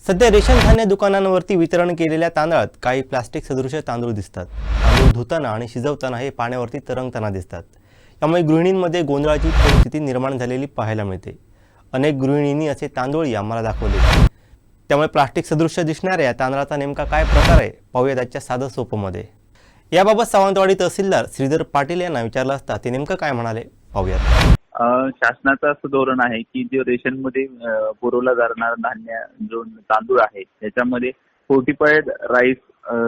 सध्या रेशन धान्य दुकानांवरती वितरण केलेल्या तांदळात काही प्लास्टिक सदृश तांदूळ दिसतात। तांदूळ धुताना आणि शिजवताना हे पाण्यावरती तरंगताना दिसतात। यामुळे गृहिणींमध्ये गोंधळाची परिस्थिती निर्माण झालेली पाहायला मिळते। अनेक गृहिणींनी असे तांदूळ आम्हाला दाखवले। त्यामुळे प्लास्टिक सदृश दिसणाऱ्या या तांदळाचा नेमका काय प्रकार आहे पाहूया त्याच्या साधं सोपमध्ये। याबाबत सावंतवाडी तहसीलदार श्रीधर पाटील यांना विचारलं असता ते नेमकं काय म्हणाले पाहूयात। शासनाचं असं धोरण आहे की जे रेशनमध्ये पुरवला जाणारा धान्य जो तांदूळ आहे त्याच्यामध्ये फोर्टिफाईड राईस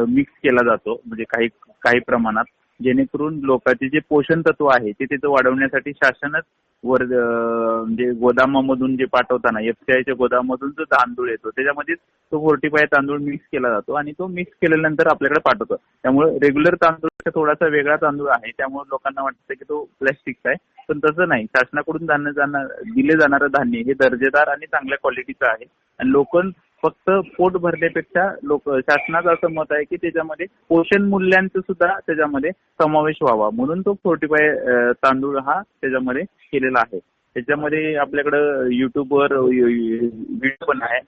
मिक्स केला जातो, म्हणजे काही काही प्रमाणात, जेणेकरून लोकांचे जे पोषण तत्व आहे ते तिथं वाढवण्यासाठी शासनच म्हणजे गोदामामधून जे पाठवताना FCIच्या गोदामामधून जो तांदूळ येतो त्याच्यामध्ये तो फोर्टिफाईड तांदूळ मिक्स केला जातो आणि तो मिक्स केल्यानंतर आपल्याकडे पाठवतो। त्यामुळे रेग्युलर तांदूळचा थोडासा वेगळा तांदूळ आहे, त्यामुळे लोकांना वाटतं की तो प्लॅस्टिकचा आहे, पण तसं नाही। शासनाकडून दिले जाणारं धान्य हे दर्जेदार आणि चांगल्या क्वालिटीचं आहे आणि लोक फक्त पोट भरण्यापेक्षा शासनाचं असं मत आहे की त्याच्यामध्ये पोषण मूल्यांचं सुद्धा त्याच्यामध्ये समावेश व्हावा, म्हणून तो फोर्टिफाय तांदूळ हा त्याच्यामध्ये केलेला आहे। त्याच्यामध्ये आपल्याकडं युट्यूबवर व्हिडिओ पण आहे।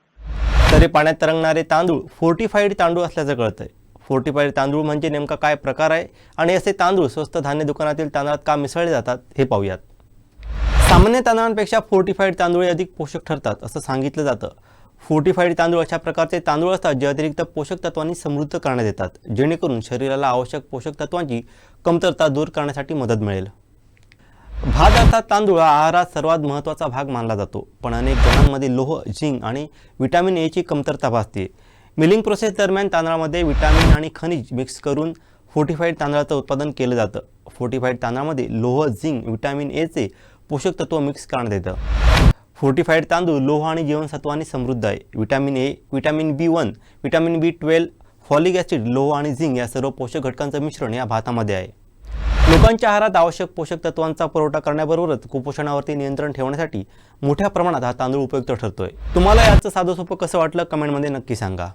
तरी पाण्यात तरंगणारे तांदूळ फोर्टिफाईड तांदूळ असल्याचं कळतंय। फोर्टिफाईड तांदूळ म्हणजे नेमका काय प्रकार आहे आणि असे तांदूळ स्वस्त धान्य दुकानातील तांदळात का मिसळले जातात हे पाहूयात। सामान्य तांदळांपेक्षा फोर्टिफाईड तांदूळ अधिक पोषक ठरतात असं सांगितलं जातं। फोर्टिफाईड तांदूळ अशा प्रकारचे तांदूळ असतात जे अतिरिक्त पोषक तत्वांनी समृद्ध करण्यात येतात, जेणेकरून शरीराला आवश्यक पोषक तत्वांची कमतरता दूर करण्यासाठी मदत मिळेल। भात अर्थात तांदूळ हा आहारात सर्वात महत्त्वाचा भाग मानला जातो, पण अनेक जणांमध्ये लोह, झिंक आणि विटॅमिन ए ची कमतरता भासते। मिलिंग प्रोसेस दरम्यान तांदळामध्ये विटॅमिन आणि खनिज मिक्स करून फोर्टिफाईड तांदळाचं उत्पादन केलं जातं। फोर्टिफाईड तांदळामध्ये लोह, झिंक, विटॅमिन ए चे पोषक तत्व मिक्स करण्यात येतं। फोर्टिफाईड तांदूळ लोह आणि जीवनसत्वांनी समृद्ध आहे। Vitamin A, vitamin B1, vitamin B12, folic acid, लोह आणि झिंक या सर्व पोषक घटकांचं मिश्रण या भातामध्ये आहे। लोकांच्या आहारात आवश्यक पोषक तत्वांचा पुरवठा करण्याबरोबरच कुपोषणावरती नियंत्रण ठेवण्यासाठी मोठ्या प्रमाणात हा तांदूळ उपयुक्त ठरतोय। तुम्हाला याचं साधं सोपं कसं वाटलं कमेंटमध्ये नक्की सांगा।